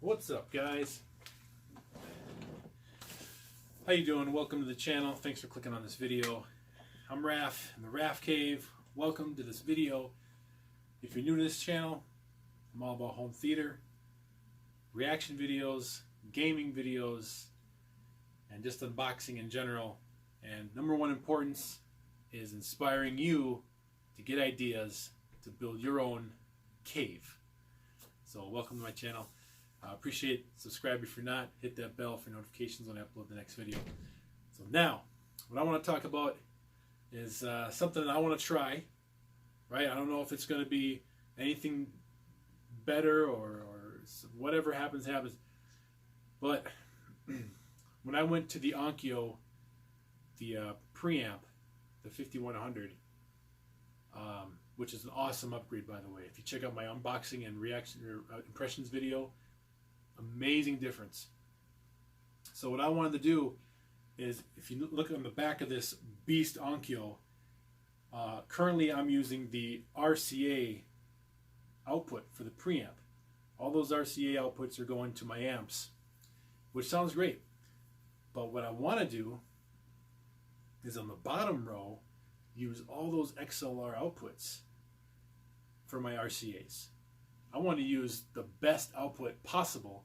What's up, guys? How you doing? Welcome to the channel. Thanks for clicking on this video. I'm Raf in the RAFCAVE. Welcome to this video. If you're new to this channel, I'm all about home theater, reaction videos, gaming videos, and just unboxing in general. And number one importance is inspiring you to get ideas to build your own cave. So welcome to my channel. Appreciate it. Subscribe if you're not. Hit that bell for notifications when I upload the next video. So now, what I want to talk about is something I want to try. Right? I don't know if it's going to be anything better or whatever happens, happens. But when I went to the Onkyo, the preamp, the 5100, which is an awesome upgrade, by the way. If you check out my unboxing and reaction or impressions video, amazing difference. So what I wanted to do is, if you look on the back of this beast Onkyo, currently I'm using the RCA output for the preamp. All those RCA outputs are going to my amps, which sounds great. But what I want to do is on the bottom row, use all those XLR outputs for my RCAs. I want to use the best output possible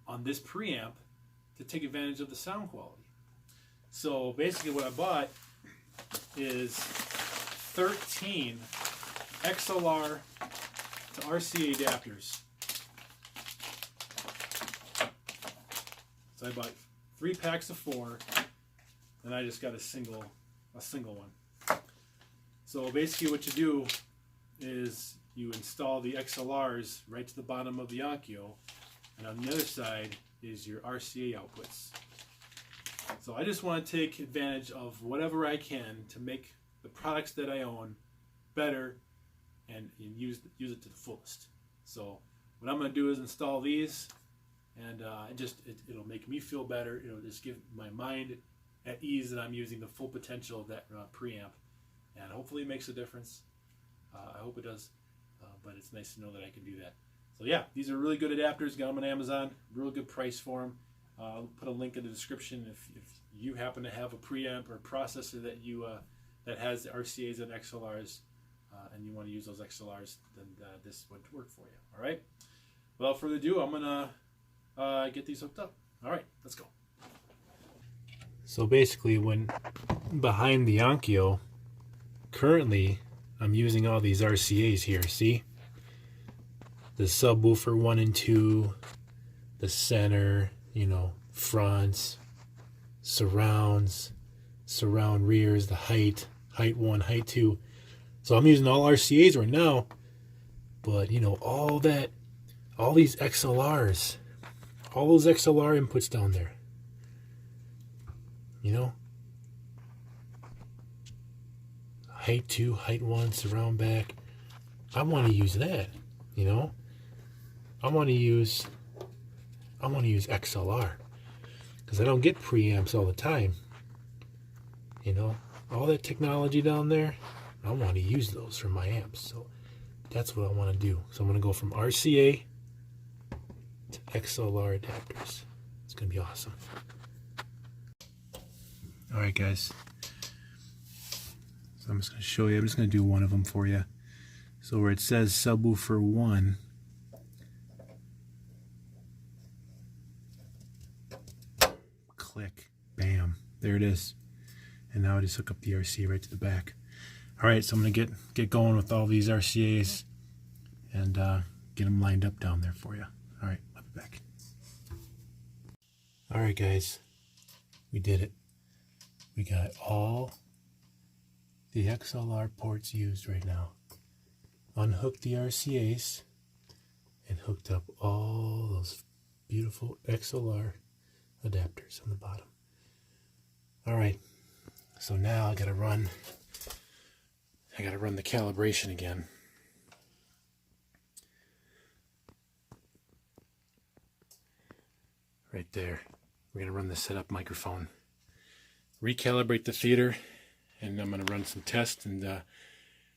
on this preamp to take advantage of the sound quality. So basically what I bought is 13 XLR to RCA adapters. So I bought 3 packs of 4, and I just got a single one. So basically what you do is you install the XLRs right to the bottom of the Onkyo, and on the other side is your RCA outputs. So I just want to take advantage of whatever I can to make the products that I own better and use it to the fullest. So what I'm going to do is install these, and it'll make me feel better. It'll just give my mind at ease that I'm using the full potential of that preamp, and hopefully it makes a difference. I hope it does, but it's nice to know that I can do that. So yeah, these are really good adapters. Got them on Amazon. Real good price for them. I'll put a link in the description if you happen to have a preamp or processor that that has RCAs and XLRs, and you want to use those XLRs, then this would work for you. All right. Without further ado, I'm gonna get these hooked up. All right, let's go. So basically, when behind the Onkyo, currently I'm using all these RCAs here. See, the subwoofer 1 and 2, the center, fronts, surrounds, surround rears, the height 1, height 2. So I'm using all RCAs right now, but all these XLRs, all those XLR inputs down there, height 2, height 1, surround back. I want to use that, I want to use XLR, because I don't get preamps all the time. All that technology down there, I want to use those for my amps. So that's what I want to do. So I'm going to go from RCA to XLR adapters. It's going to be awesome. All right, guys. So I'm just going to show you. I'm just going to do one of them for you. So where it says subwoofer 1, click, bam, there it is. And now I just hook up the RCA right to the back. All right, so I'm going to get going with all these RCAs and get them lined up down there for you. All right, I'll be back. All right, guys, we did it. We got all the XLR ports used right now. Unhooked the RCAs and hooked up all those beautiful XLR adapters on the bottom. All right, so now I gotta run the calibration again. Right there. We're gonna run the setup microphone, recalibrate the theater, and I'm gonna run some tests, and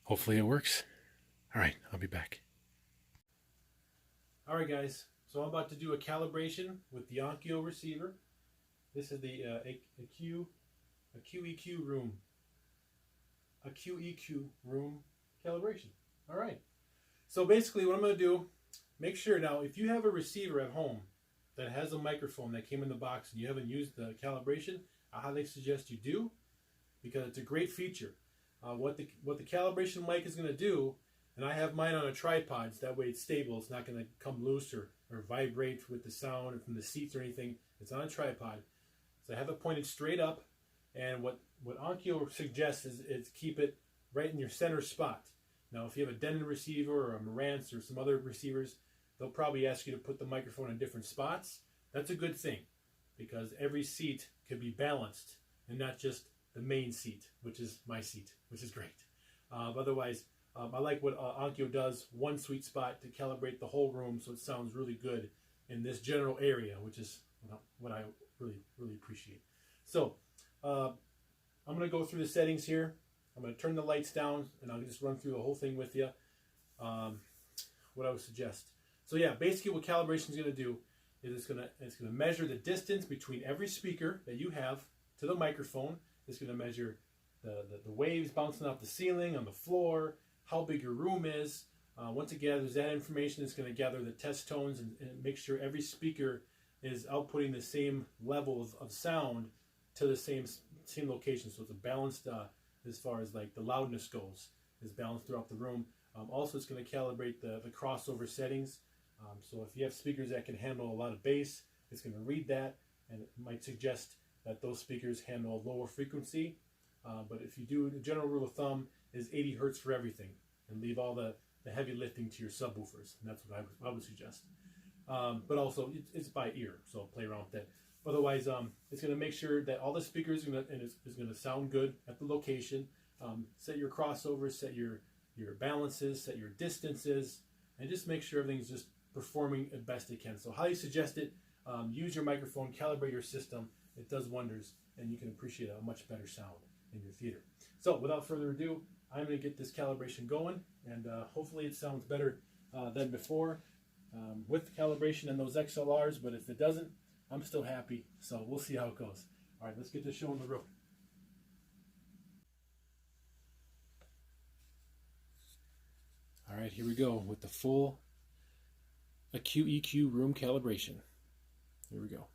hopefully it works. All right, I'll be back. All right, guys. So I'm about to do a calibration with the Onkyo receiver. This is the AccuEQ room calibration. All right. So basically what I'm going to do, make sure now if you have a receiver at home that has a microphone that came in the box and you haven't used the calibration, I highly suggest you do, because it's a great feature. What the calibration mic is going to do, and I have mine on a tripod, so that way it's stable. It's not going to come loose or vibrate with the sound from the seats or anything. It's on a tripod. So I have it pointed straight up, and what Onkyo suggests is keep it right in your center spot. Now, if you have a Denon receiver or a Marantz or some other receivers, they'll probably ask you to put the microphone in different spots. That's a good thing, because every seat could be balanced and not just the main seat, which is my seat, which is great. Otherwise, I like what Onkyo does, one sweet spot to calibrate the whole room so it sounds really good in this general area, which is what I really, really appreciate. So, I'm going to go through the settings here. I'm going to turn the lights down, and I'll just run through the whole thing with you, what I would suggest. So yeah, basically what calibration is going to do is it's going to measure the distance between every speaker that you have to the microphone. It's going to measure the waves bouncing off the ceiling, on the floor, how big your room is. Once it gathers that information, it's going to gather the test tones and make sure every speaker is outputting the same level of sound to the same location. So it's a balanced, as far as like the loudness goes, is balanced throughout the room. Also, it's going to calibrate the crossover settings. So if you have speakers that can handle a lot of bass, it's going to read that, and it might suggest that those speakers handle a lower frequency. But if you do, the general rule of thumb is 80 hertz for everything, and leave all the heavy lifting to your subwoofers, and that's what I would suggest. But also, it's by ear, so play around with that. Otherwise, it's going to make sure that all the speakers is going to sound good at the location. Set your crossovers, set your balances, set your distances, and just make sure everything's just performing as best it can. So highly suggest it. Use your microphone, calibrate your system. It does wonders, and you can appreciate a much better sound in your theater. So without further ado, I'm going to get this calibration going, and hopefully it sounds better than before with the calibration and those XLRs, but if it doesn't, I'm still happy, so we'll see how it goes. All right, let's get this show on the road. All right, here we go with the full AccuEQ room calibration. Here we go.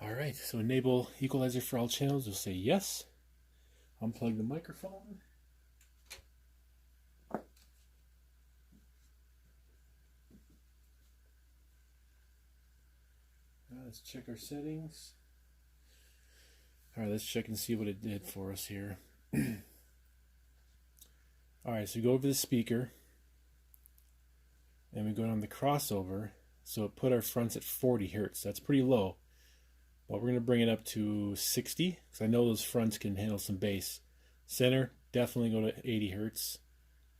Alright, so enable equalizer for all channels. We'll say yes. Unplug the microphone. Let's check our settings. Alright, let's check and see what it did for us here. Alright, so we go over the speaker and we go down the crossover. So it put our fronts at 40 Hertz. That's pretty low. But we're going to bring it up to 60 because I know those fronts can handle some bass. Center, definitely go to 80 Hertz.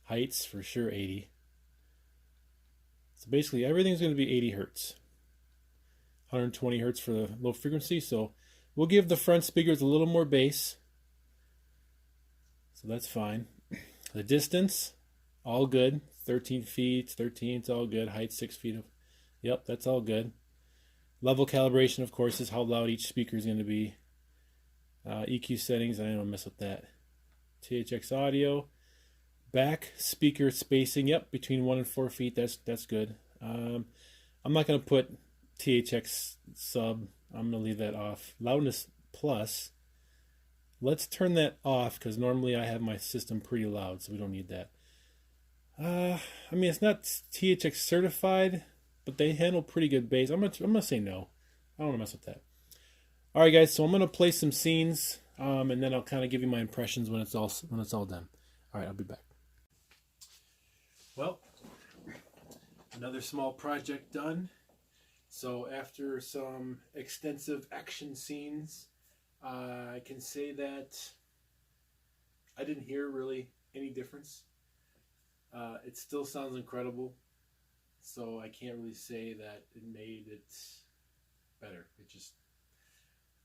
Heights, for sure 80. So basically everything's going to be 80 Hertz. 120 Hertz for the low frequency. So we'll give the front speakers a little more bass. So that's fine. The distance, all good. 13 feet, 13, it's all good. Height, 6 feet. Yep, that's all good. Level calibration, of course, is how loud each speaker is going to be. EQ settings, I don't mess with that. THX audio. Back speaker spacing, yep, between 1 and 4 feet, that's good. I'm not going to put THX sub, I'm going to leave that off. Loudness plus, let's turn that off because normally I have my system pretty loud, so we don't need that. I mean, it's not THX certified, but they handle pretty good bass. I'm gonna say no. I don't want to mess with that. All right, guys. So I'm gonna play some scenes, and then I'll kind of give you my impressions when it's all done. All right, I'll be back. Well, another small project done. So after some extensive action scenes, I can say that I didn't hear really any difference. It still sounds incredible, so I can't really say that it made it better. It just,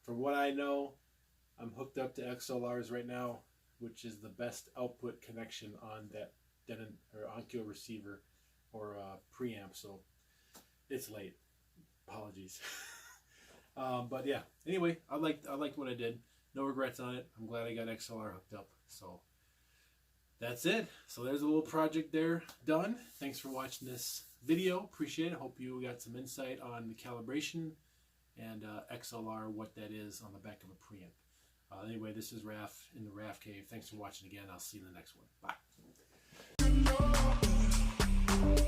from what I know, I'm hooked up to XLRs right now, which is the best output connection on that Denon or Onkyo receiver or preamp. So it's late. Apologies. But yeah. Anyway, I liked what I did. No regrets on it. I'm glad I got XLR hooked up. So that's it. So there's a little project there done. Thanks for watching this video. Appreciate it. Hope you got some insight on the calibration and XLR, what that is on the back of a preamp. Anyway, this is Raph in the RAFCAVE. Thanks for watching again. I'll see you in the next one. Bye.